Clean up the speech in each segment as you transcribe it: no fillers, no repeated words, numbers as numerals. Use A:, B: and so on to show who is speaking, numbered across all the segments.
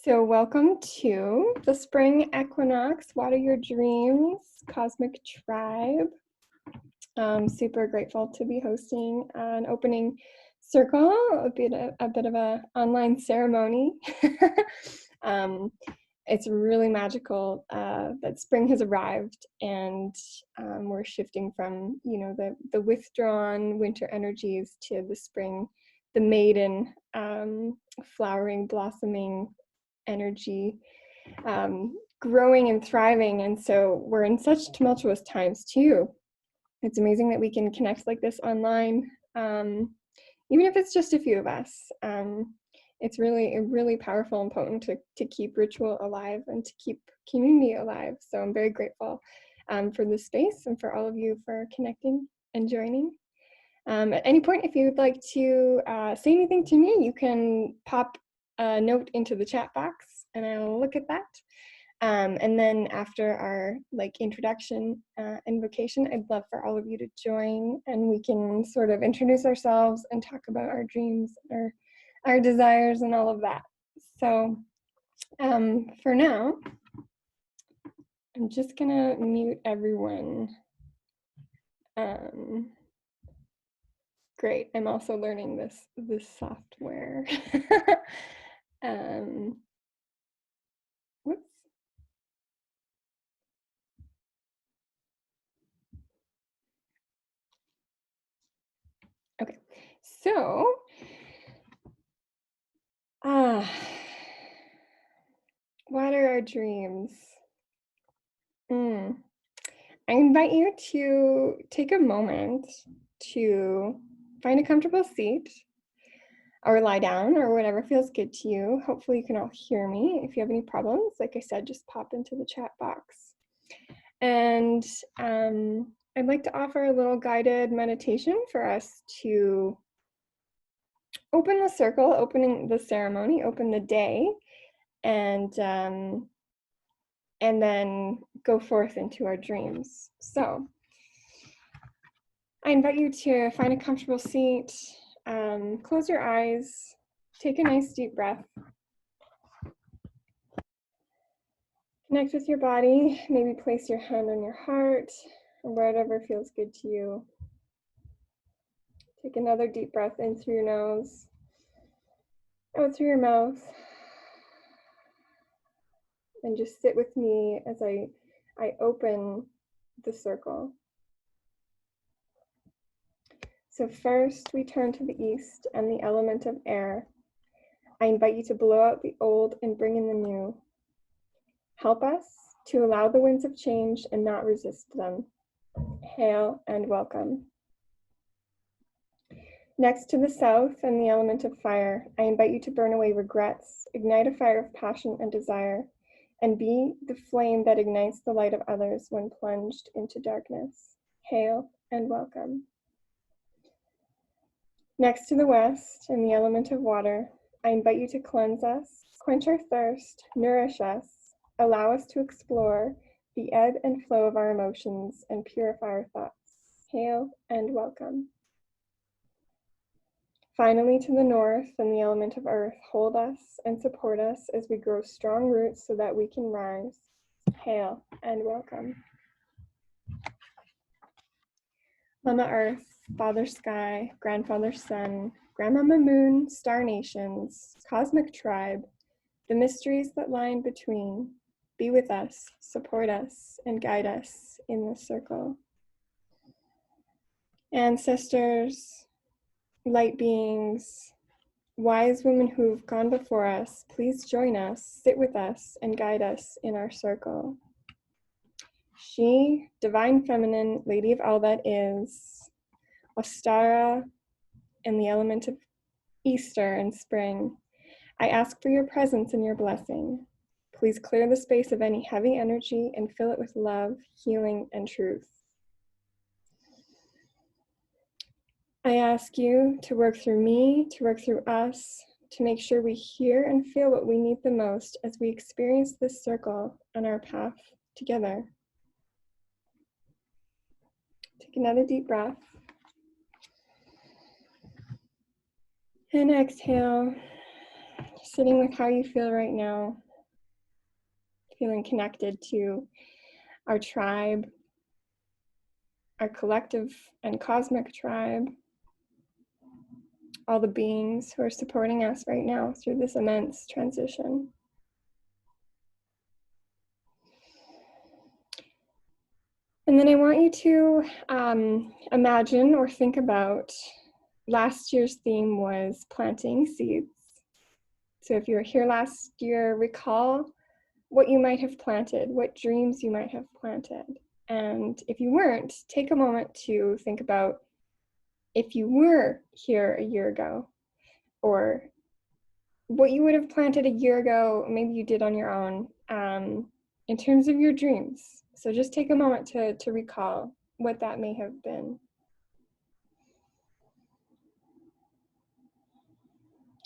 A: So welcome to the Spring Equinox, Water Your Dreams, Cosmic Tribe. I'm super grateful to be hosting an opening circle, a bit of a online ceremony. It's really magical that spring has arrived, and we're shifting from, the withdrawn winter energies to the spring, the maiden, flowering, blossoming energy, growing and thriving. And so we're in such tumultuous times too. It's amazing that we can connect like this online, even if it's just a few of us. It's really powerful and potent to keep ritual alive and to keep community alive. So I'm very grateful for this space and for all of you for connecting and joining. At any point, if you'd like to say anything to me, you can pop a note into the chat box and I'll look at that. And then after our introduction invocation, I'd love for all of you to join, and we can sort of introduce ourselves and talk about our dreams, our desires, and all of that. So for now, I'm just gonna mute everyone. Great. I'm also learning this software. Whoops. Okay. So, what are our dreams? I invite you to take a moment to find a comfortable seat or lie down or whatever feels good to you. Hopefully you can all hear me. If you have any problems, like I said, just pop into the chat box. And I'd like to offer a little guided meditation for us to open the circle, opening the ceremony, open the day, and then go forth into our dreams. So I invite you to find a comfortable seat, close your eyes, take a nice deep breath. Connect with your body, maybe place your hand on your heart, or whatever feels good to you. Take another deep breath in through your nose, out through your mouth, and just sit with me as I open the circle. So first, we turn to the east and the element of air. I invite you to blow out the old and bring in the new. Help us to allow the winds of change and not resist them. Hail and welcome. Next, to the south and the element of fire, I invite you to burn away regrets, ignite a fire of passion and desire, and be the flame that ignites the light of others when plunged into darkness. Hail and welcome. Next, to the west and the element of water, I invite you to cleanse us, quench our thirst, nourish us, allow us to explore the ebb and flow of our emotions and purify our thoughts. Hail and welcome. Finally, to the north and the element of earth, hold us and support us as we grow strong roots so that we can rise. Hail and welcome. Mama Earth, Father Sky, Grandfather Sun, Grandmama Moon, Star Nations, Cosmic Tribe, the mysteries that lie in between, be with us, support us, and guide us in this circle. Ancestors, light beings, wise women who've gone before us, please join us, sit with us, and guide us in our circle. She, Divine Feminine, Lady of all that is, Ostara, and the element of Easter and spring, I ask for your presence and your blessing. Please clear the space of any heavy energy and fill it with love, healing, and truth. I ask you to work through me, to work through us, to make sure we hear and feel what we need the most as we experience this circle on our path together. Take another deep breath. And exhale. sitting with how you feel right now, feeling connected to our tribe, our collective and cosmic tribe, all the beings who are supporting us right now through this immense transition. And then I want you to imagine or think about, last year's theme was planting seeds. So if you were here last year, recall what you might have planted, what dreams you might have planted. And if you weren't, take a moment to think about if you were here a year ago, or what you would have planted a year ago, maybe you did on your own, in terms of your dreams. So just take a moment to recall what that may have been.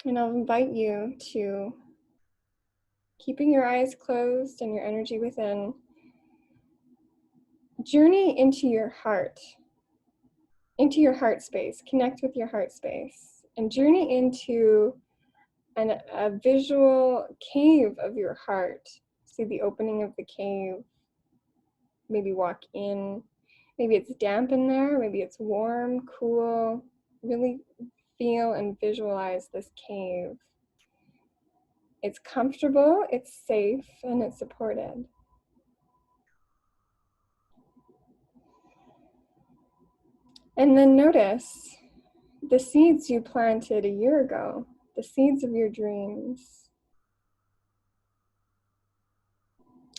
A: And I'll invite you to, keeping your eyes closed and your energy within, journey into your heart space, connect with your heart space, and journey into a visual cave of your heart. See the opening of the cave. Maybe walk in. Maybe it's damp in there, maybe it's warm, cool. Really feel and visualize this cave. It's comfortable, it's safe, and it's supported. And then notice the seeds you planted a year ago, the seeds of your dreams,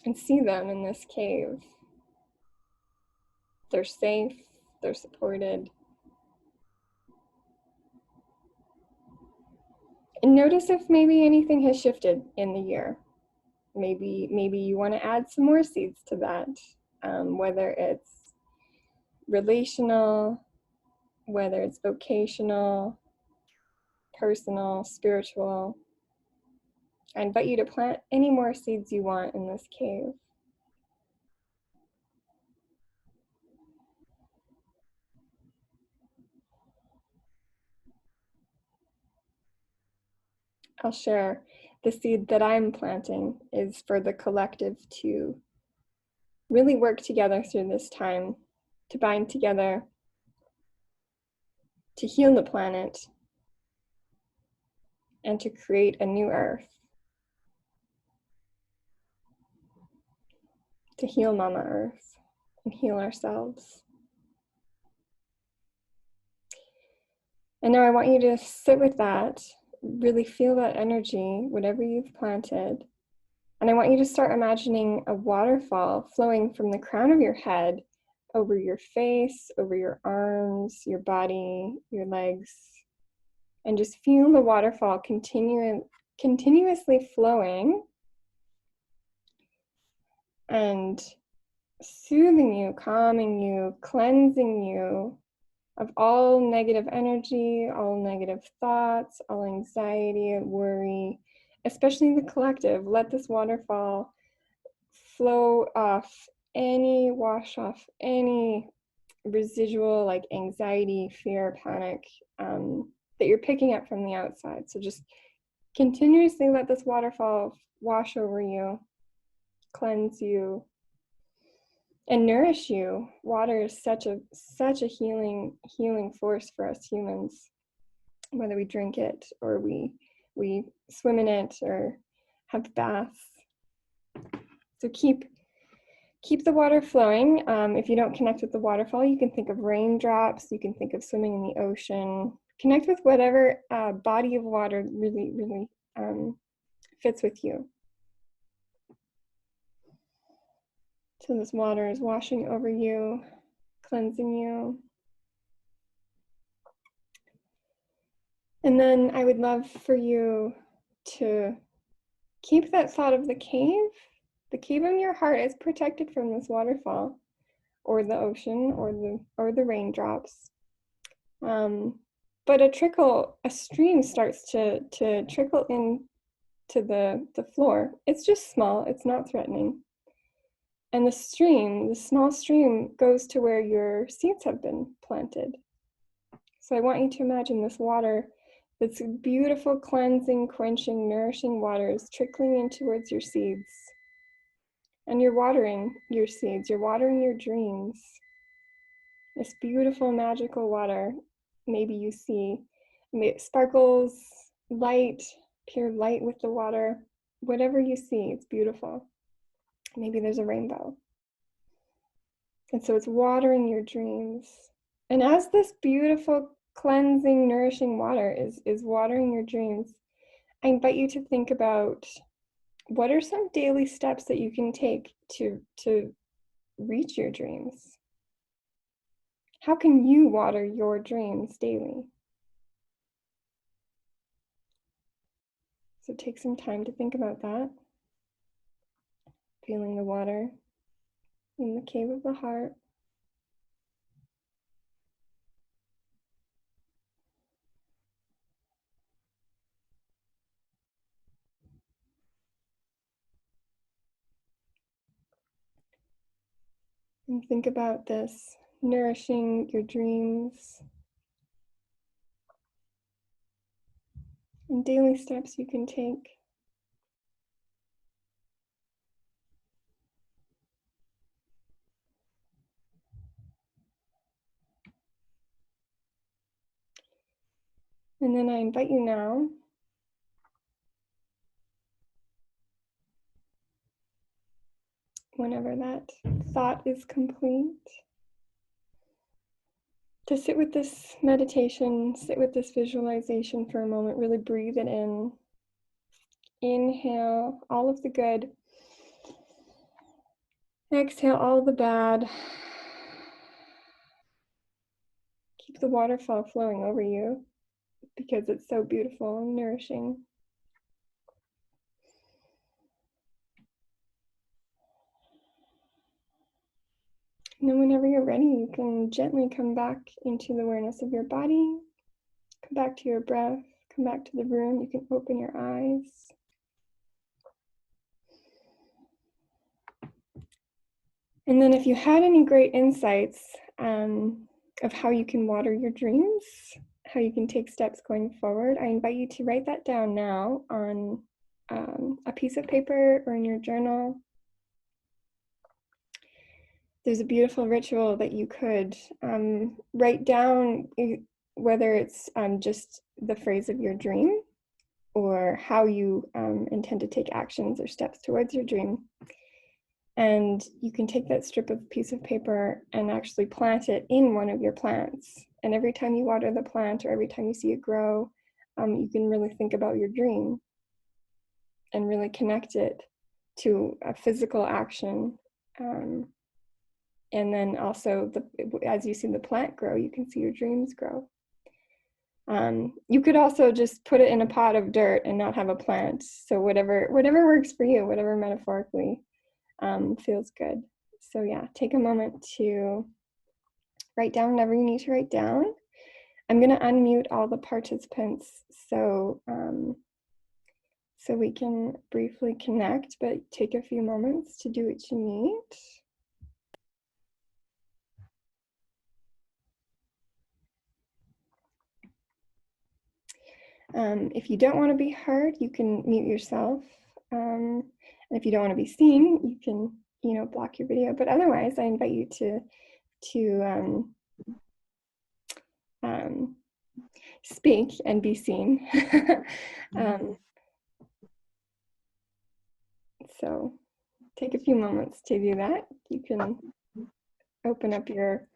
A: and see them in this cave. They're safe, they're supported. And notice if maybe anything has shifted in the year. Maybe you want to add some more seeds to that, whether it's relational, whether it's vocational, personal, spiritual. I invite you to plant any more seeds you want in this cave. I'll share the seed that I'm planting is for the collective to really work together through this time, to bind together, to heal the planet, and to create a new earth, to heal Mama Earth and heal ourselves. And now I want you to sit with that, really feel that energy, whatever you've planted. And I want you to start imagining a waterfall flowing from the crown of your head over your face, over your arms, your body, your legs, and just feel the waterfall continuously flowing and soothing you, calming you, cleansing you of all negative energy, all negative thoughts, all anxiety, worry, especially the collective. Let this waterfall wash off any residual like anxiety, fear, panic that you're picking up from the outside. So just continuously let this waterfall wash over you, cleanse you, and nourish you. Water is such a healing force for us humans, whether we drink it or we swim in it or have baths. So keep the water flowing. If you don't connect with the waterfall, you can think of raindrops, you can think of swimming in the ocean. Connect with whatever body of water really fits with you. So this water is washing over you, cleansing you. And then I would love for you to keep that thought of the cave. The cave in your heart is protected from this waterfall or the ocean or the raindrops. But a stream starts to trickle in to the floor. It's just small, it's not threatening. And the small stream goes to where your seeds have been planted. So I want you to imagine this water It's beautiful, cleansing, quenching, nourishing waters trickling in towards your seeds. And you're watering your seeds, you're watering your dreams. This beautiful, magical water. Maybe you see sparkles, light, pure light with the water. Whatever you see, it's beautiful. Maybe there's a rainbow. And so it's watering your dreams. And as this beautiful, cleansing, nourishing water is watering your dreams, I invite you to think about what are some daily steps that you can take to reach your dreams? How can you water your dreams daily? So take some time to think about that. Feeling the water in the cave of the heart. And think about this nourishing your dreams and daily steps you can take. And then I invite you now whenever that thought is complete, to sit with this meditation, sit with this visualization for a moment, really breathe it in. Inhale all of the good. Exhale all the bad. Keep the waterfall flowing over you because it's so beautiful and nourishing. And then whenever you're ready, you can gently come back into the awareness of your body, come back to your breath, come back to the room. You can open your eyes. And then if you had any great insights of how you can water your dreams, how you can take steps going forward, I invite you to write that down now on a piece of paper or in your journal. There's a beautiful ritual that you could write down, whether it's just the phrase of your dream or how you intend to take actions or steps towards your dream. And you can take that strip of piece of paper and actually plant it in one of your plants. And every time you water the plant or every time you see it grow, you can really think about your dream and really connect it to a physical action. And then also, as you see the plant grow, you can see your dreams grow. You could also just put it in a pot of dirt and not have a plant. So whatever works for you, whatever metaphorically feels good. So yeah, take a moment to write down whatever you need to write down. I'm going to unmute all the participants so we can briefly connect, but take a few moments to do what you need. If you don't want to be heard, you can mute yourself. And if you don't want to be seen, you can, block your video. But otherwise, I invite you to speak and be seen. So take a few moments to do that. You can open up your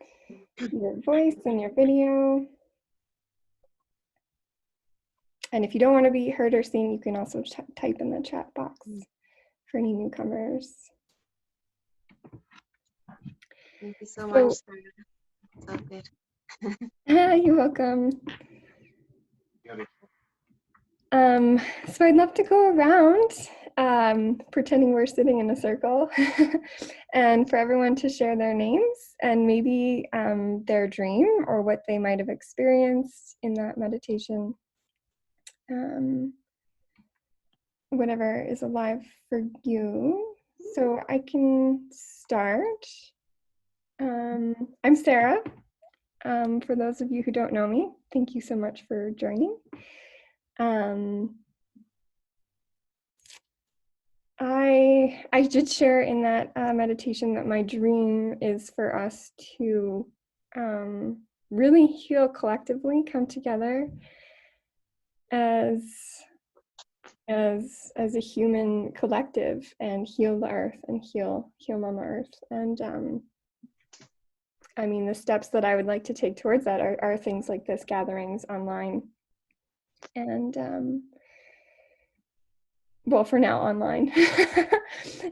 A: voice and your video. And if you don't want to be heard or seen, you can also type in the chat box for any newcomers.
B: Thank you so much, Sarah. So good.
A: You're welcome. So I'd love to go around pretending we're sitting in a circle and for everyone to share their names and maybe their dream or what they might have experienced in that meditation. Whatever is alive for you. So I can start. I'm Sarah. For those of you who don't know me, thank you so much for joining. I did share in that meditation that my dream is for us to really heal collectively, come together as a human collective and heal the earth and heal Mama Earth. And I mean, the steps that I would like to take towards that are things like this, gatherings online, and well, for now online,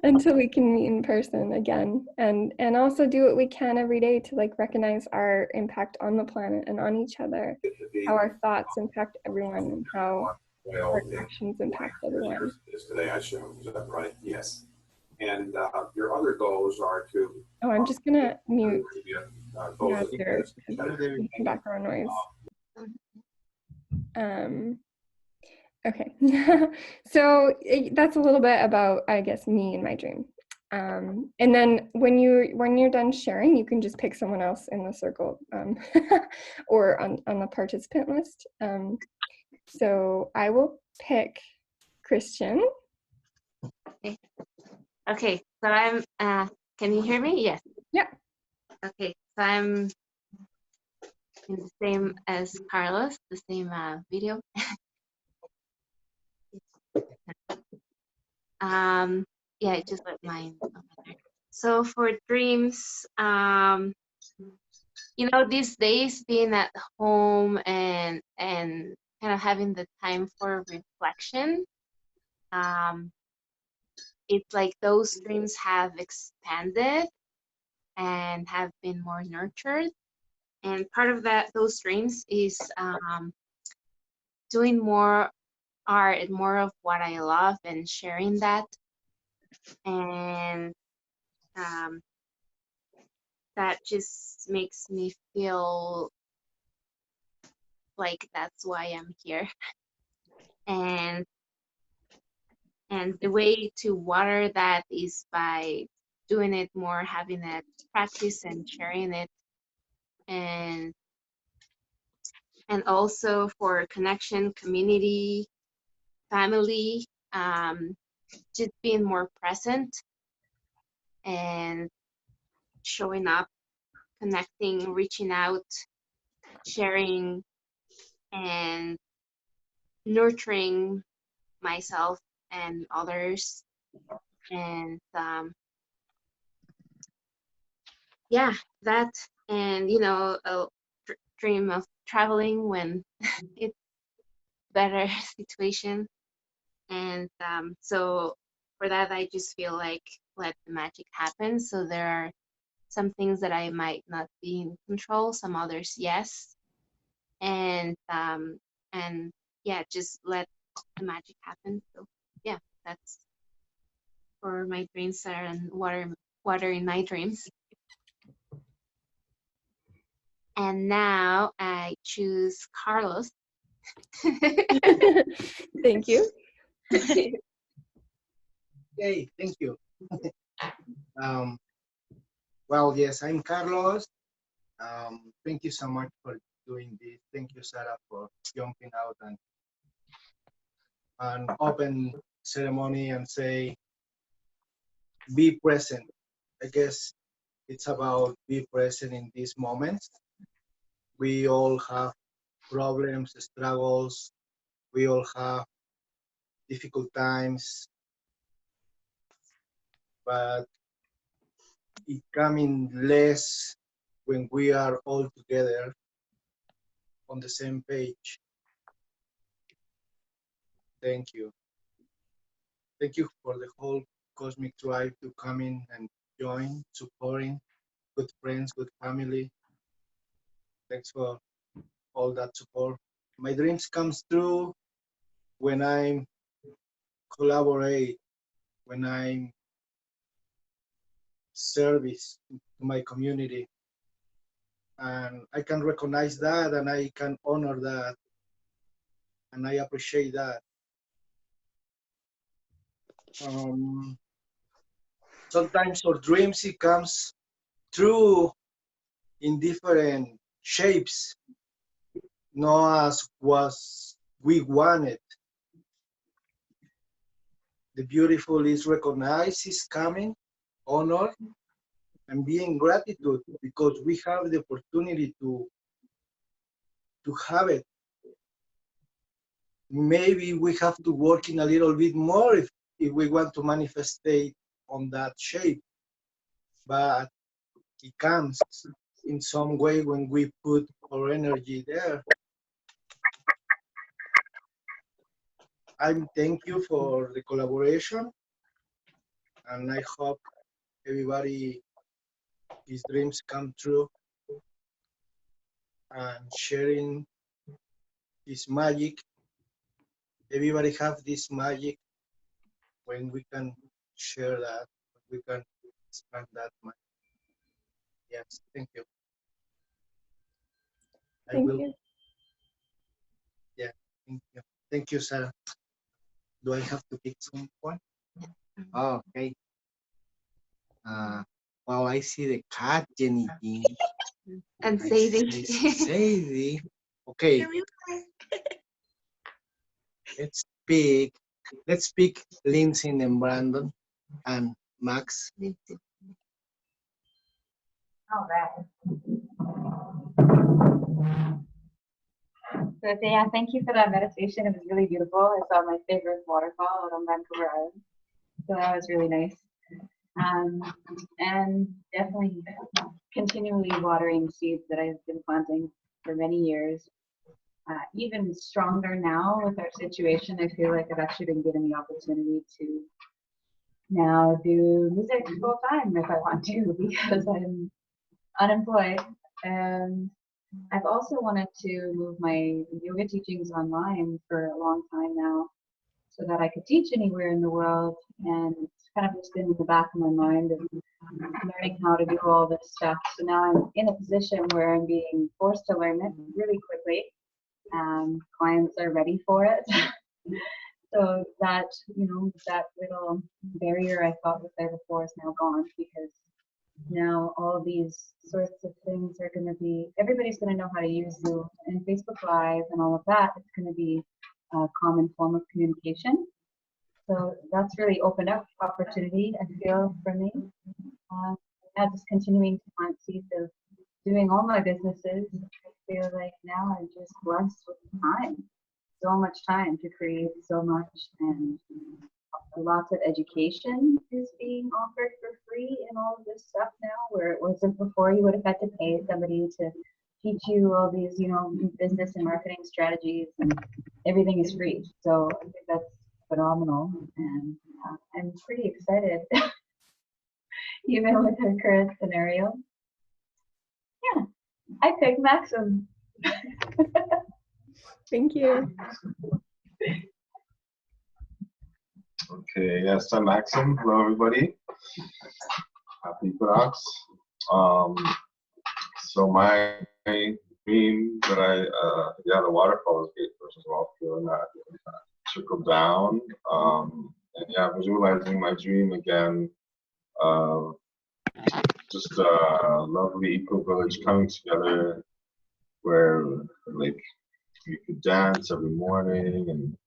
A: until we can meet in person again, and also do what we can every day to like recognize our impact on the planet and on each other, how our thoughts impact everyone, and how our actions impact everyone.
C: Is today I show, is that right? Yes. And your other goals are to.
A: Oh, I'm just gonna mute
C: Goals
A: your background noise. Okay, so that's a little bit about, I guess, me and my dream. And then when you're done sharing, you can just pick someone else in the circle, or on the participant list. So I will pick Christian.
B: Okay, so I'm, can you hear me? Yes.
A: Yeah.
B: Okay, so I'm in the same as Carlos, the same video. Yeah, I just let mine over there. So for dreams, you know, these days being at home and kind of having the time for reflection, it's like those dreams have expanded and have been more nurtured. And part of that, those dreams is doing more art and more of what I love and sharing that. And that just makes me feel like that's why I'm here. And the way to water that is by doing it more, having it practice and sharing it, and also for connection, community, family, just being more present and showing up, connecting, reaching out, sharing, and nurturing myself and others. And yeah, that, and you know, a dream of traveling when it's better situation. And so for that, I just feel like let the magic happen. So there are some things that I might not be in control, some others yes, and yeah, just let the magic happen. So yeah, that's for my dreams and water in my dreams. And now I choose Carlos.
A: Thank you.
D: Hey, thank you. Well, yes, I'm Carlos. Thank you so much for doing this. Thank you, Sarah, for jumping out and an open ceremony and say, be present. I guess it's about be present in these moments. We all have problems, struggles. We all have difficult times, but it coming less when we are all together on the same page. Thank you. Thank you for the whole Cosmic Tribe to come in and join, supporting, good friends, good family. Thanks for all that support. My dreams comes true when I collaborate, when I'm service to my community. And I can recognize that and I can honor that. And I appreciate that. Sometimes our dreams, it comes true in different shapes, not as we want it. The beautiful is recognized, is coming, honor, and being gratitude because we have the opportunity to have it. Maybe we have to work in a little bit more if we want to manifestate on that shape, but it comes in some way when we put our energy there. I thank you for the collaboration, and I hope everybody his dreams come true and sharing this magic. Everybody have this magic when we can share that, we can expand that magic. Yes, thank you.
A: Thank you.
D: Yeah, thank you. Thank you, Sarah. Do I have to pick someone? Oh, okay. Well, I see the cat, Jenny.
B: And Sadie.
D: Sadie. Okay. Let's pick Lindsay and Brandon and Max.
E: All right. So yeah, thank you for that meditation. It was really beautiful. I saw my favorite waterfall out on Vancouver Island. So that was really nice. And definitely continually watering seeds that I've been planting for many years. Even stronger now with our situation, I feel like I've actually been given the opportunity to now do music full time if I want to because I'm unemployed. And I've also wanted to move my yoga teachings online for a long time now so that I could teach anywhere in the world. And it's kind of just been in the back of my mind of learning how to do all this stuff. So now I'm in a position where I'm being forced to learn it really quickly. Clients are ready for it. So that, that little barrier I thought was there before is now gone because now all these sorts of things are going to be, everybody's going to know how to use Zoom and Facebook Live and all of that. It's going to be a common form of communication. So that's really opened up opportunity, I feel, for me. And just continuing to plant seeds of doing all my businesses. I feel like now I'm just blessed with time, so much time to create so much, and lots of education is being offered for free and all of this stuff now, where it wasn't before. You would have had to pay somebody to teach you all these, business and marketing strategies, and everything is free. So I think that's phenomenal, and I'm pretty excited, even with our current scenario. Yeah, I picked Maxim.
A: Thank you.
F: Okay, yes, I'm Maxim. Hello, everybody. Happy Equinox. So my dream that the waterfall was great, first of all, feeling that trickle down. And yeah, visualizing my dream again, just a lovely eco village coming together where like we could dance every morning and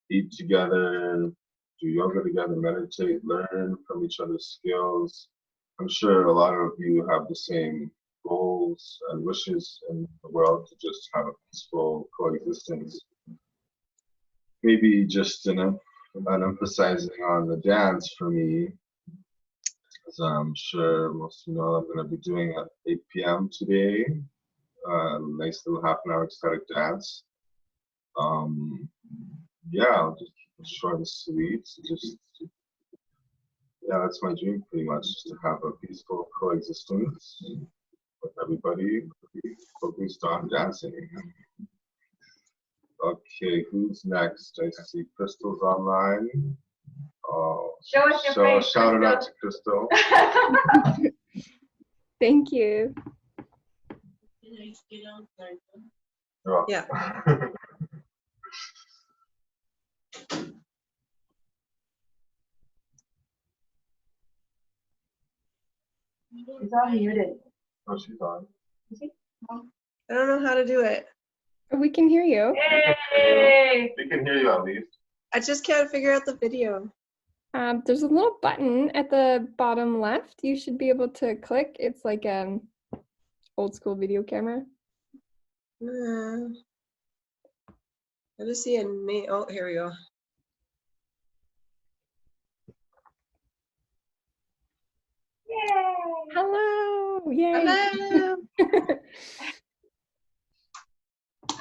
F: eat together, do yoga together, meditate, learn from each other's skills. I'm sure a lot of you have the same goals and wishes in the world to just have a peaceful coexistence. Maybe just an emphasizing on the dance for me, as I'm sure most of you know, I'm going to be doing at 8 p.m. today. Nice little half-an-hour ecstatic dance. Yeah, I'll just keep it short and sweet. Yeah, that's my dream pretty much, just to have a peaceful coexistence with everybody focused on dancing. Okay, who's next? I see Crystal's online. Oh,
E: Show us your face,
F: shout it out to Crystal.
A: Thank you.
F: Oh.
G: Yeah.
E: It's all muted.
F: Oh, she's on.
E: Is he?
G: I don't know how to do it.
A: We can hear you.
E: Yay!
F: We can hear you at least.
G: I just can't figure out the video.
A: There's a little button at the bottom left. You should be able to click. It's like old school video camera.
G: I just see a name. Oh, here we go.
E: Yay!
A: Hello! Yay!
G: Hello.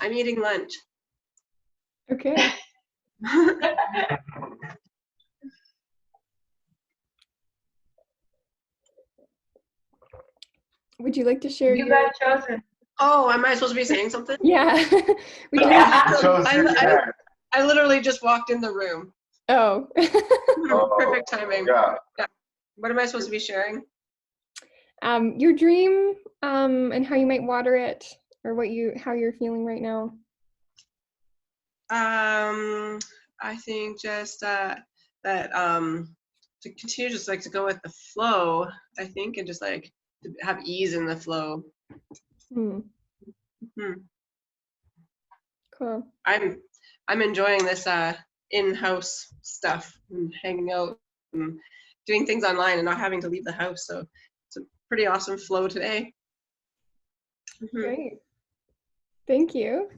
G: I'm eating lunch.
A: Okay. Would you like to share
E: You
A: your?
E: got chosen.
G: Oh, am I supposed to be saying something?
A: Yeah. Would you like
E: Yeah.
A: to-
F: Chose your dad.
G: I literally just walked in the room.
A: Oh.
G: Perfect timing.
F: Yeah.
G: What am I supposed to be sharing?
A: Your dream, and how you might water it, or how you're feeling right now.
G: I think just that to continue just like to go with the flow, I think, and just like to have ease in the flow.
A: Hmm. Cool.
G: I'm enjoying this in-house stuff and hanging out and doing things online and not having to leave the house. So it's a pretty awesome flow today.
A: Great. Thank you.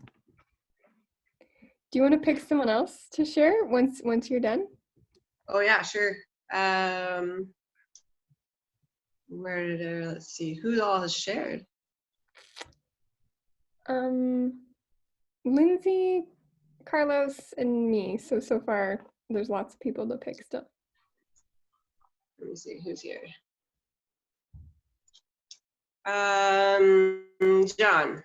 A: Do you want to pick someone else to share once you're done?
G: Oh yeah, sure. Let's see, who all has shared?
A: Lindsay, Carlos, and me. So far, there's lots of people to pick still.
G: Let me see who's here. John.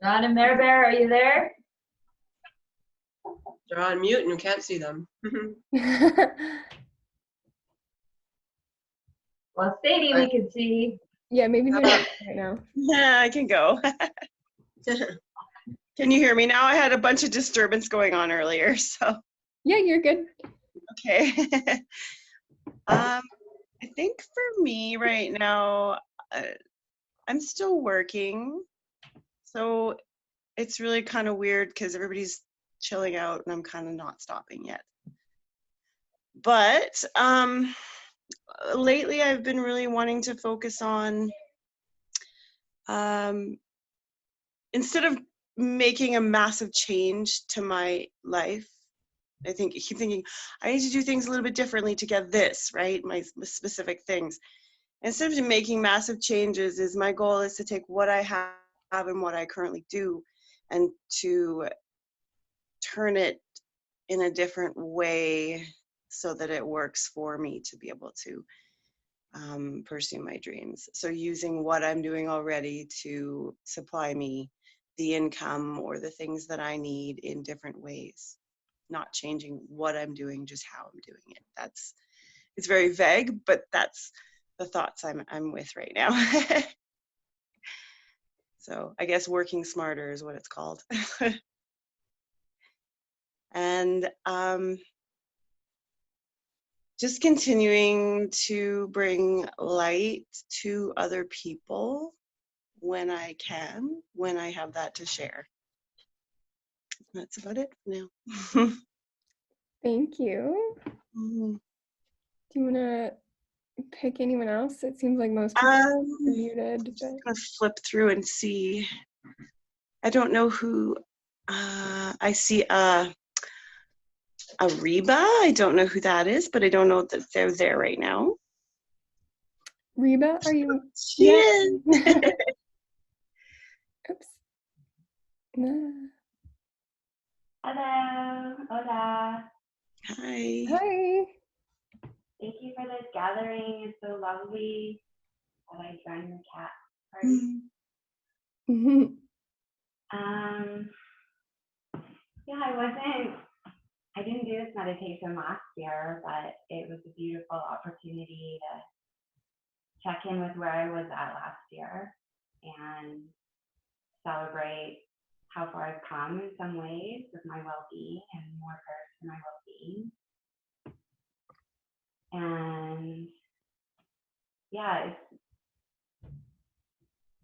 E: John and Mare Bear, are you there?
G: They're on mute and you can't see them.
E: Well, Sadie, we can see.
A: Yeah, maybe they're not right now.
H: Yeah, I can go. Can you hear me now? I had a bunch of disturbance going on earlier, so
A: Yeah, you're good.
H: okay. I think for me right now, I'm still working, so it's really kind of weird because everybody's chilling out and I'm kind of not stopping yet. But lately I've been really wanting to focus on instead of making a massive change to my life, I keep thinking I need to do things a little bit differently to get this, right? My specific things. Instead of making massive changes, my goal is to take what I have and what I currently do and to turn it in a different way so that it works for me to be able to pursue my dreams. So using what I'm doing already to supply me the income or the things that I need in different ways, not changing what I'm doing, just how I'm doing it. It's very vague, but that's the thoughts I'm with right now. So I guess working smarter is what it's called. And just continuing to bring light to other people when I can, when I have that to share. That's about it for now.
A: Thank you.
H: Mhm.
A: Do you want to pick anyone else? It seems like most people are muted. But...
H: I'm gonna flip through and see. I don't know who. I see Reba. I don't know who that is, but I don't know that they're there right now.
A: Reba, are you?
H: She is.
A: Oops. No.
I: Hello, hola.
H: Hi.
A: Hi.
I: Thank you for this gathering. It's so lovely that I joined the cat party.
A: Mhm.
I: Yeah, I didn't do this meditation last year, but it was a beautiful opportunity to check in with where I was at last year and celebrate how far I've come in some ways with my well-being and more care for my well-being. And yeah,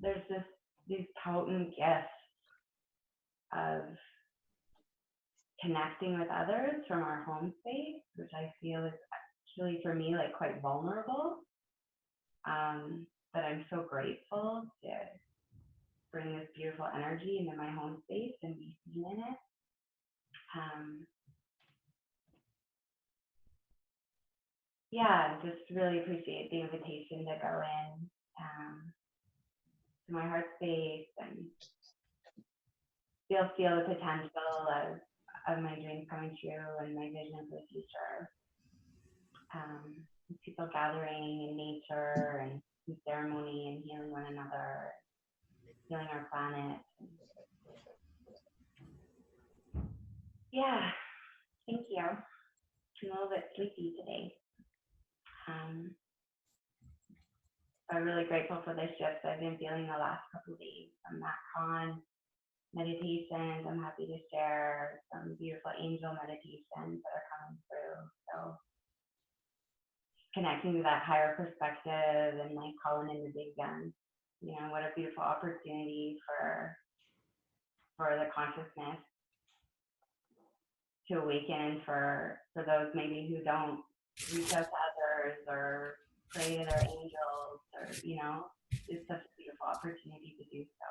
I: there's just these potent gifts of connecting with others from our home space, which I feel is actually for me like quite vulnerable. But I'm so grateful to bring this beautiful energy into my home space and be seen in it. Yeah, just really appreciate the invitation to go in to my heart space and feel the potential of my dreams coming true and my vision for the future. People gathering in nature and in ceremony and healing one another, healing our planet. Yeah, thank you. I'm a little bit sleepy today. I'm really grateful for the shifts I've been feeling the last couple of days from MatCon meditations. I'm happy to share some beautiful angel meditations that are coming through. So connecting to that higher perspective and like calling in the big guns. You know, what a beautiful opportunity for the consciousness to awaken for those maybe who don't reach out to others or pray to their angels, or, you know, it's such a beautiful opportunity to do so.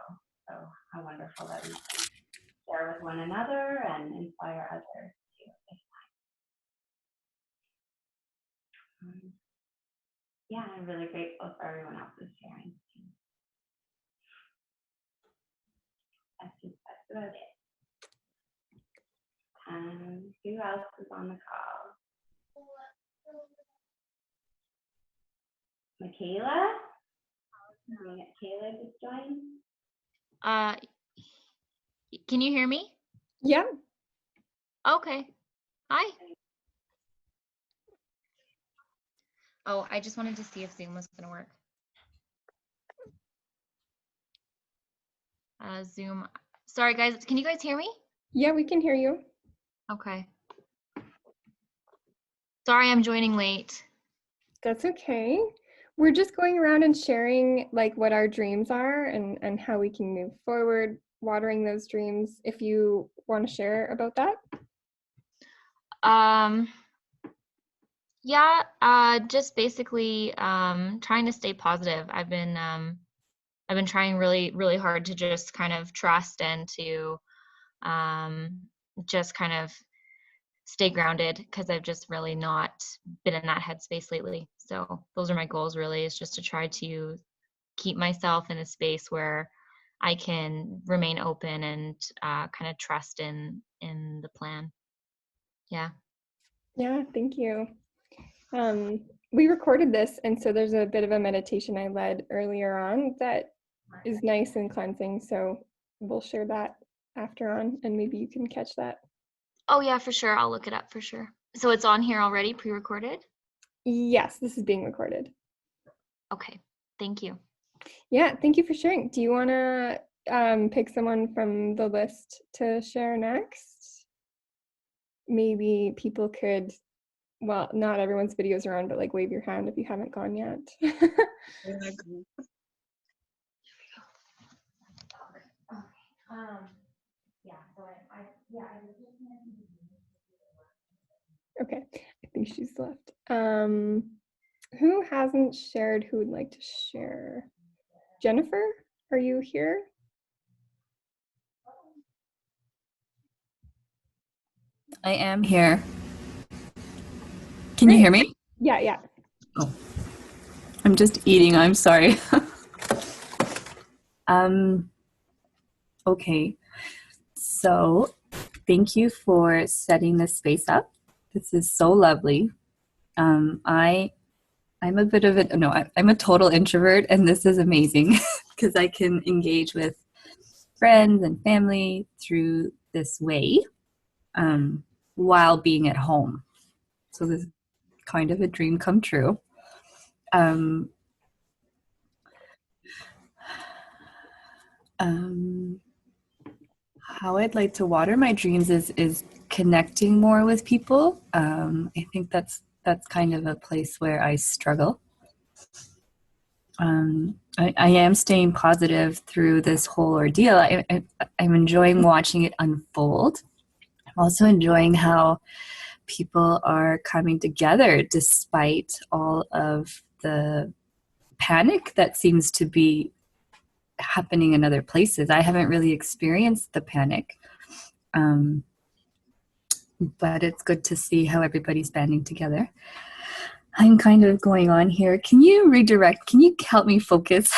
I: So how wonderful that we can share with one another and inspire others too. Yeah, I'm really grateful for everyone else's sharing too. That's about it. Who else is on the call? Michaela? Michaela just joined.
J: Can you hear me?
A: Yeah.
J: Okay. Hi. Oh, I just wanted to see if Zoom was going to work. Zoom. Sorry, guys. Can you guys hear me?
A: Yeah, we can hear you.
J: Okay. Sorry, I'm joining late.
A: That's okay. We're just going around and sharing like what our dreams are and how we can move forward, watering those dreams. If you want to share about that.
J: Yeah, just basically trying to stay positive. I've been trying really, really hard to just kind of trust and to just kind of stay grounded, because I've just really not been in that headspace lately. So those are my goals, really, is just to try to keep myself in a space where I can remain open and kind of trust in the plan. Yeah.
A: Yeah, thank you. We recorded this, and so there's a bit of a meditation I led earlier on that is nice and cleansing. So we'll share that after on, and maybe you can catch that.
J: Oh yeah, for sure. I'll look it up for sure. So it's on here already, pre-recorded?
A: Yes, this is being recorded.
J: Okay, thank you.
A: Yeah, thank you for sharing. Do you want to pick someone from the list to share next? Maybe people could, well, not everyone's videos are on, but like wave your hand if you haven't gone yet. Okay, I think she's left. Who hasn't shared, who would like to share? Jennifer, are you here?
K: I am here. Can you hear me?
A: Yeah, yeah.
K: Oh, I'm just eating. I'm sorry. Okay. So thank you for setting this space up. This is so lovely. I'm a bit of a, no, I'm a total introvert, and this is amazing because I can engage with friends and family through this way while being at home. So this is kind of a dream come true. How I'd like to water my dreams is connecting more with people. I think that's kind of a place where I struggle. I am staying positive through this whole ordeal. I'm enjoying watching it unfold. I'm also enjoying how people are coming together despite all of the panic that seems to be happening in other places. I haven't really experienced the panic, but it's good to see how everybody's banding together. I'm kind of going on here. Can you redirect? Can you help me focus?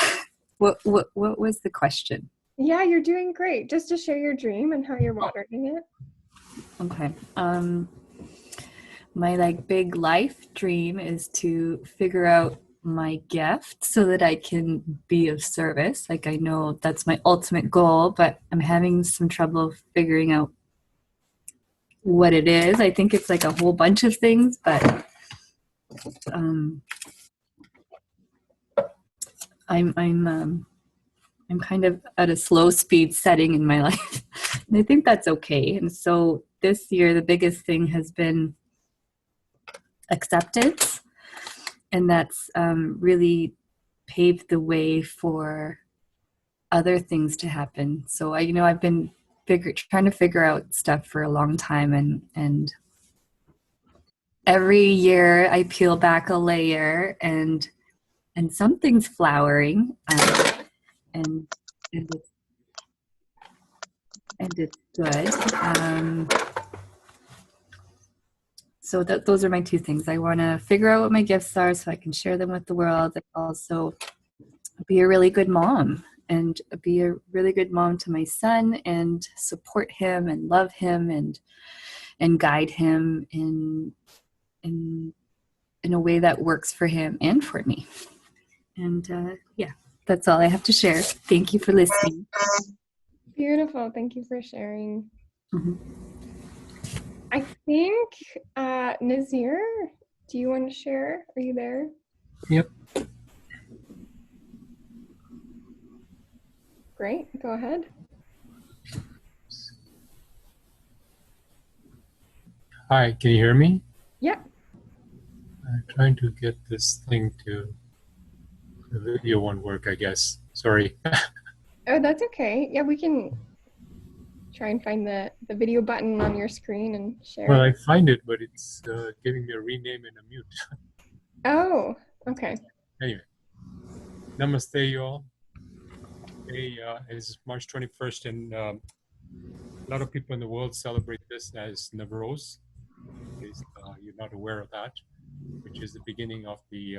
K: What was the question?
A: Yeah, you're doing great. Just to share your dream and how you're watering it.
K: Okay. My like big life dream is to figure out my gift so that I can be of service. Like I know that's my ultimate goal, but I'm having some trouble figuring out what it is. I think it's like a whole bunch of things, but I'm kind of at a slow speed setting in my life. And I think that's okay. And so this year the biggest thing has been acceptance, and that's really paved the way for other things to happen. So I've been trying to figure out stuff for a long time, and every year I peel back a layer, and something's flowering, and it's good. So those are my two things. I want to figure out what my gifts are so I can share them with the world, and also be a really good mom, and be a really good mom to my son, and support him and love him and guide him in a way that works for him and for me. And yeah, that's all I have to share. Thank you for listening.
A: Beautiful. Thank you for sharing.
K: Mm-hmm.
A: I think, Nazir, do you want to share? Are you there?
L: Yep.
A: Great. Go ahead.
L: Hi, can you hear me?
A: Yeah.
L: I'm trying to get this thing to, the video won't work, I guess. Sorry.
A: Oh, that's okay. Yeah, we can try and find the video button on your screen and share
L: Well,
A: it.
L: I find it, but it's giving me a rename and a mute.
A: Oh, okay.
L: Anyway, namaste, you all. Today is March 21st, and a lot of people in the world celebrate this as Navroz, in case you're not aware of that, which is the beginning of the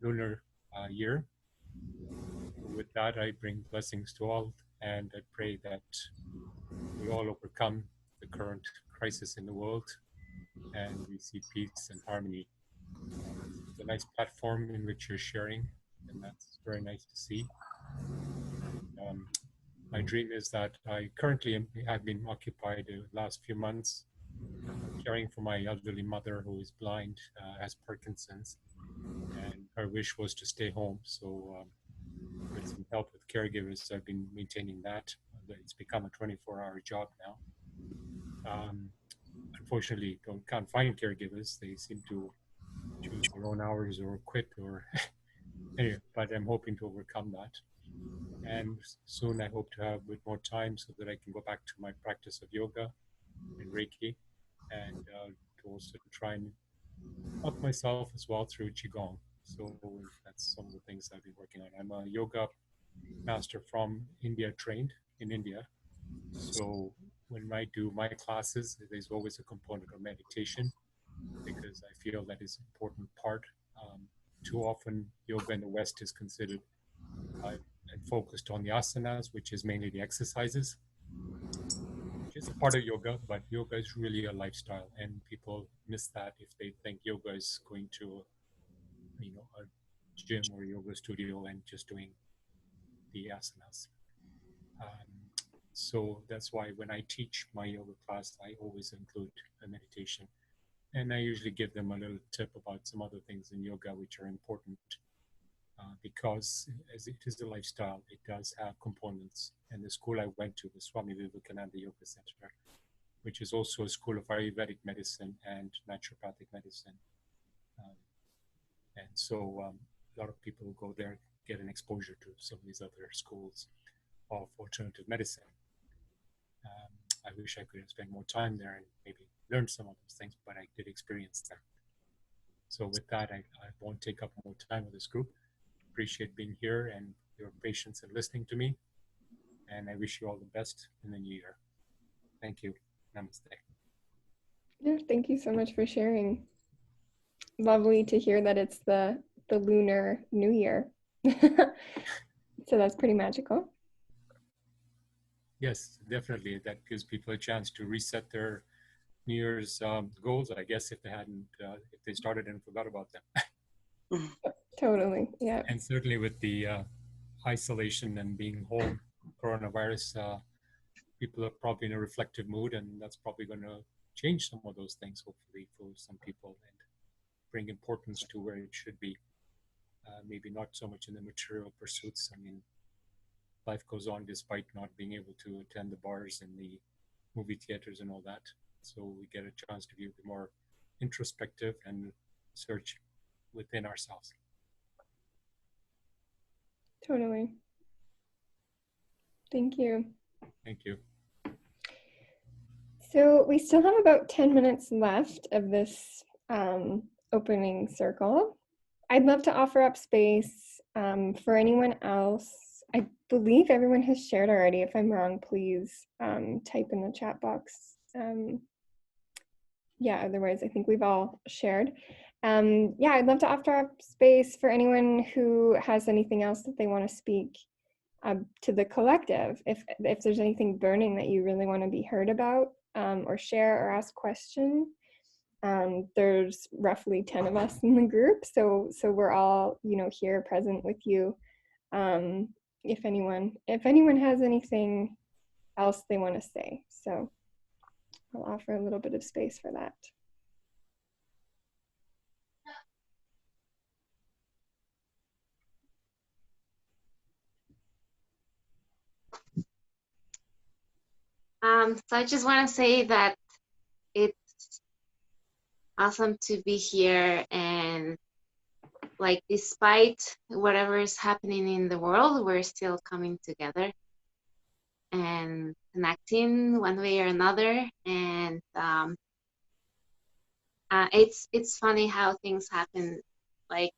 L: lunar year. With that, I bring blessings to all, and I pray that we all overcome the current crisis in the world, and we see peace and harmony. It's a nice platform in which you're sharing, and that's very nice to see. My dream is that I currently have been occupied the last few months caring for my elderly mother who is blind, has Parkinson's, and her wish was to stay home. So with some help with caregivers, I've been maintaining that. It's become a 24-hour job now. Unfortunately, can't find caregivers. They seem to choose their own hours or quit or anyway, but I'm hoping to overcome that. And soon I hope to have a bit more time so that I can go back to my practice of yoga and Reiki, and to also try and up myself as well through Qigong. So that's some of the things I've been working on. I'm a yoga master from India, trained in India. So when I do my classes, there's always a component of meditation, because I feel that is an important part. Too often, yoga in the West is considered and focused on the asanas, which is mainly the exercises, which is a part of yoga, but yoga is really a lifestyle, and people miss that if they think yoga is going to, a gym or yoga studio and just doing the asanas. So that's why when I teach my yoga class, I always include a meditation. And I usually give them a little tip about some other things in yoga which are important, because as it is a lifestyle, it does have components. And the school I went to, the Swami Vivekananda Yoga Center, which is also a school of Ayurvedic medicine and naturopathic medicine. And so a lot of people go there get an exposure to some of these other schools of alternative medicine. I wish I could have spent more time there and maybe learned some of those things, but I did experience them. So with that, I won't take up more time with this group. Appreciate being here and your patience and listening to me. And I wish you all the best in the new year. Thank you. Namaste.
A: Yeah, thank you so much for sharing. Lovely to hear that it's the Lunar New Year. So that's pretty magical.
L: Yes, definitely. That gives people a chance to reset their New Year's goals, I guess, if they started and forgot about them.
A: Totally, yeah.
L: And certainly with the isolation and being home, coronavirus, people are probably in a reflective mood, and that's probably going to change some of those things, hopefully, for some people, and bring importance to where it should be. Maybe not so much in the material pursuits. I mean, life goes on despite not being able to attend the bars and the movie theaters and all that. So we get a chance to be a bit more introspective and search within ourselves.
A: Totally. Thank you.
L: Thank you.
A: So we still have about 10 minutes left of this opening circle. I'd love to offer up space for anyone else. I believe everyone has shared already. If I'm wrong, please type in the chat box. Yeah, otherwise I think we've all shared. Yeah, I'd love to offer up space for anyone who has anything else that they want to speak to the collective. If there's anything burning that you really want to be heard about or share or ask questions. There's roughly 10 of us in the group, so we're all, you know, here present with you. If anyone has anything else they want to say, so I'll offer a little bit of space for that.
B: So I just want to say that it's awesome to be here, and like despite whatever is happening in the world, we're still coming together and connecting one way or another. And it's funny how things happen. Like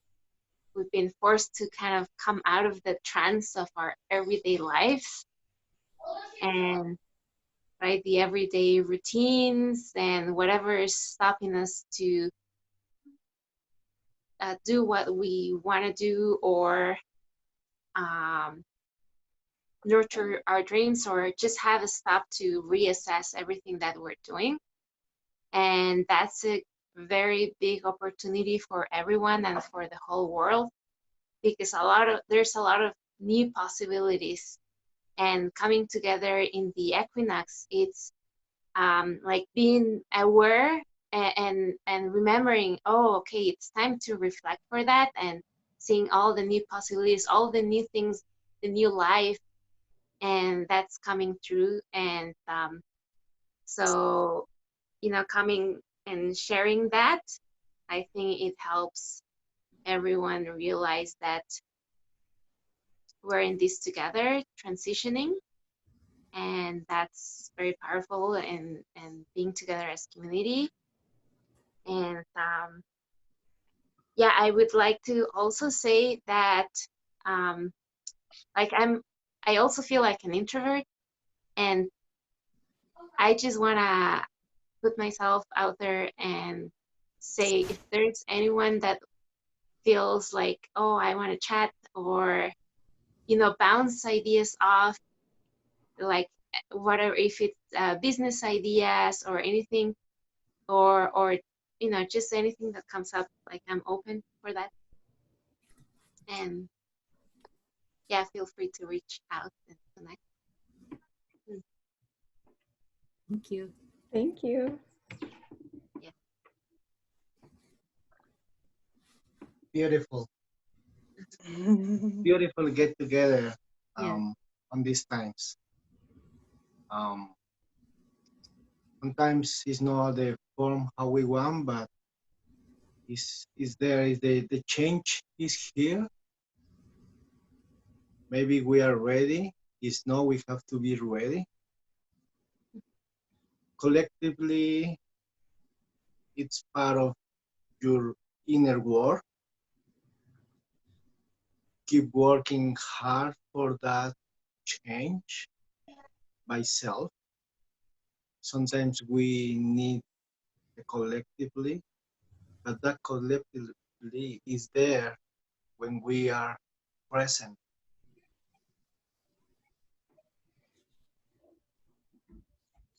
B: we've been forced to kind of come out of the trance of our everyday lives, and right, the everyday routines and whatever is stopping us to do what we want to do, or nurture our dreams, or just have a stop to reassess everything that we're doing. And that's a very big opportunity for everyone and for the whole world, because there's a lot of new possibilities. And coming together in the Equinox, it's like being aware and remembering, oh, okay, it's time to reflect for that, and seeing all the new possibilities, all the new things, the new life, and that's coming through. And so, you know, coming and sharing that, I think it helps everyone realize that we're in this together, transitioning, and that's very powerful, and being together as community. And yeah, I would like to also say that like I also feel like an introvert, and I just want to put myself out there and say, if there's anyone that feels like, oh, I want to chat, or, you know, bounce ideas off, like whatever, if it's business ideas or anything, or you know, just anything that comes up, like I'm open for that. And yeah, feel free to reach out and connect.
K: Thank you.
A: Thank you.
B: Yeah.
D: Beautiful. Beautiful get together
B: Yeah.
D: on these times. Sometimes it's not the form how we want, but is the change is here, maybe we are ready. If no, we have to be ready. Collectively, it's part of your inner work. Keep working hard for that change by self. Sometimes we need the collectively, but that collectively is there when we are present.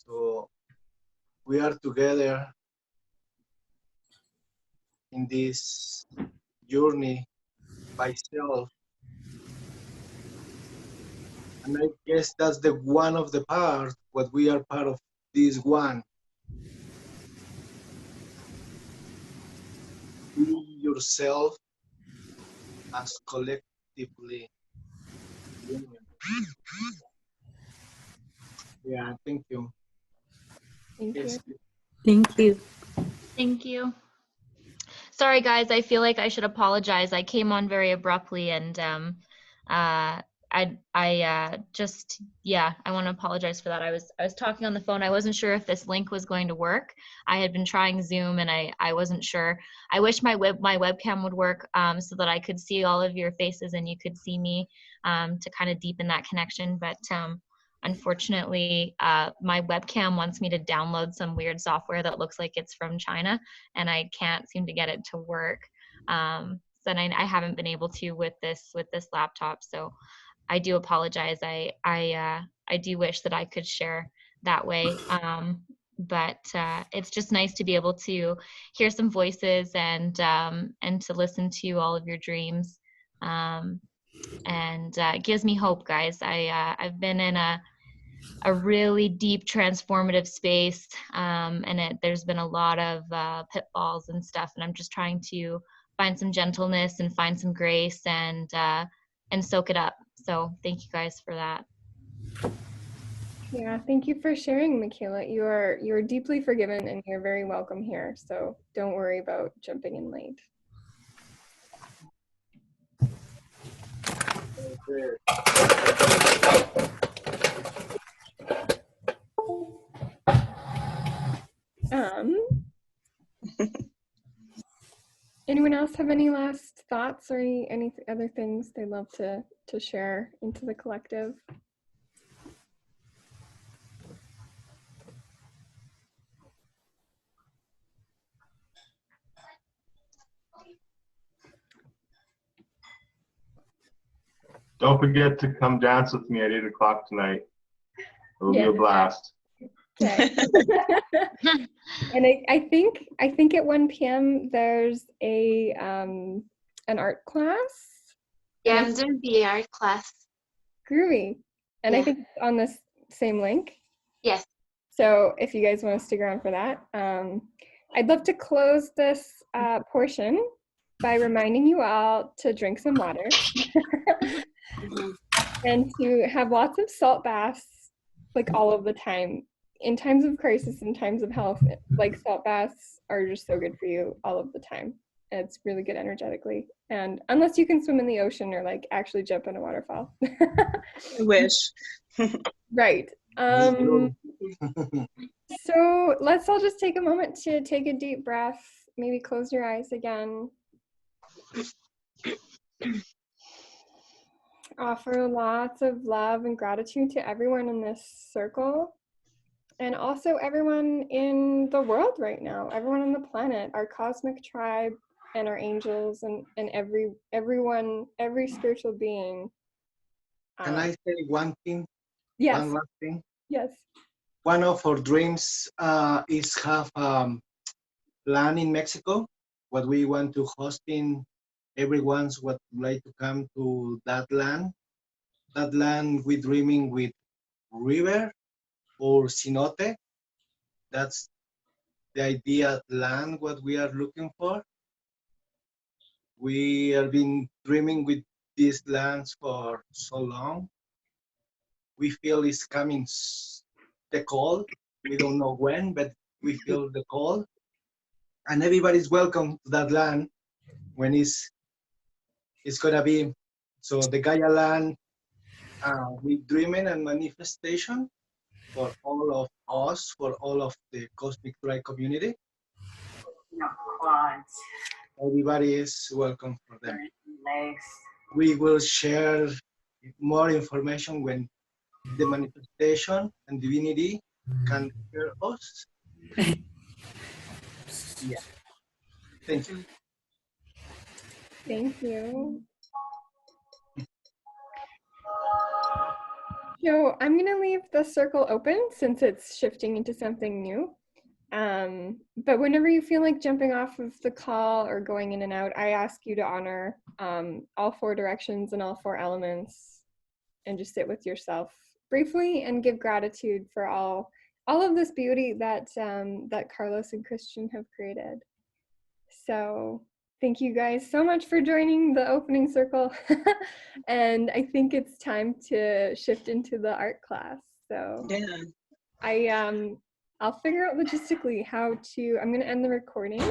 D: So we are together in this journey by self. And I guess that's the one of the part, what we are part of this one. Be yourself as collectively union. Yeah, thank you.
A: Thank
D: Yes.
A: you.
K: Thank you.
J: Thank you. Sorry, guys. I feel like I should apologize. I came on very abruptly, and just I want to apologize for that. I was talking on the phone. I wasn't sure if this link was going to work. I had been trying Zoom, and I wasn't sure. I wish my webcam would work so that I could see all of your faces and you could see me to kind of deepen that connection. But unfortunately, my webcam wants me to download some weird software that looks like it's from China, and I can't seem to get it to work. So I haven't been able to with this laptop. So I do apologize. I do wish that I could share that way. But it's just nice to be able to hear some voices and to listen to all of your dreams. And it gives me hope, guys. I've been in a really deep transformative space, and there's been a lot of pitfalls and stuff, and I'm just trying to find some gentleness and find some grace and soak it up. So thank you guys for that.
A: Yeah, thank you for sharing, Michaela. You're deeply forgiven and you're very welcome here. So don't worry about jumping in late. Anyone else have any last thoughts or any other things they'd love to share into the collective?
F: Don't forget to come dance with me at 8 o'clock tonight. It'll be a blast.
A: Okay. And I think at 1 p.m. there's a an art class.
B: Yeah, I'm doing the art class.
A: Groovy. And
B: Yeah.
A: I think it's on this same link.
B: Yes.
A: So if you guys want to stick around for that, I'd love to close this portion by reminding you all to drink some water and to have lots of salt baths, like all of the time. In times of crisis, in times of health, like salt baths are just so good for you all of the time. It's really good energetically. And unless you can swim in the ocean or like actually jump in a waterfall.
H: I wish.
A: Right. So let's all just take a moment to take a deep breath. Maybe close your eyes again. Offer lots of love and gratitude to everyone in this circle. And also everyone in the world right now, everyone on the planet, our cosmic tribe and our angels and everyone, every spiritual being.
D: Can I say one thing?
A: Yes.
D: One last thing?
A: Yes.
D: One of our dreams is have land in Mexico. What we want to host in, everyone's would like to come to that land. That land we're dreaming with river or cenote. That's the idea land what we are looking for. We have been dreaming with these lands for so long. We feel it's coming the call. We don't know when, but we feel the call. And everybody's welcome to that land when it's gonna be. So the Gaia land with dreaming and manifestation for all of us, for all of the Cosmic Drive community. Everybody is welcome for them.
E: Legs.
D: We will share more information when the manifestation and divinity can hear us. Yeah. Thank you.
A: Thank you. So I'm going to leave the circle open since it's shifting into something new. But whenever you feel like jumping off of the call or going in and out, I ask you to honor all 4 directions and all 4 elements and just sit with yourself briefly and give gratitude for all of this beauty that that Carlos and Christian have created. So thank you guys so much for joining the opening circle. And I think it's time to shift into the art class. So
H: Yeah.
A: I'll figure out logistically how to, I'm going to end the recording.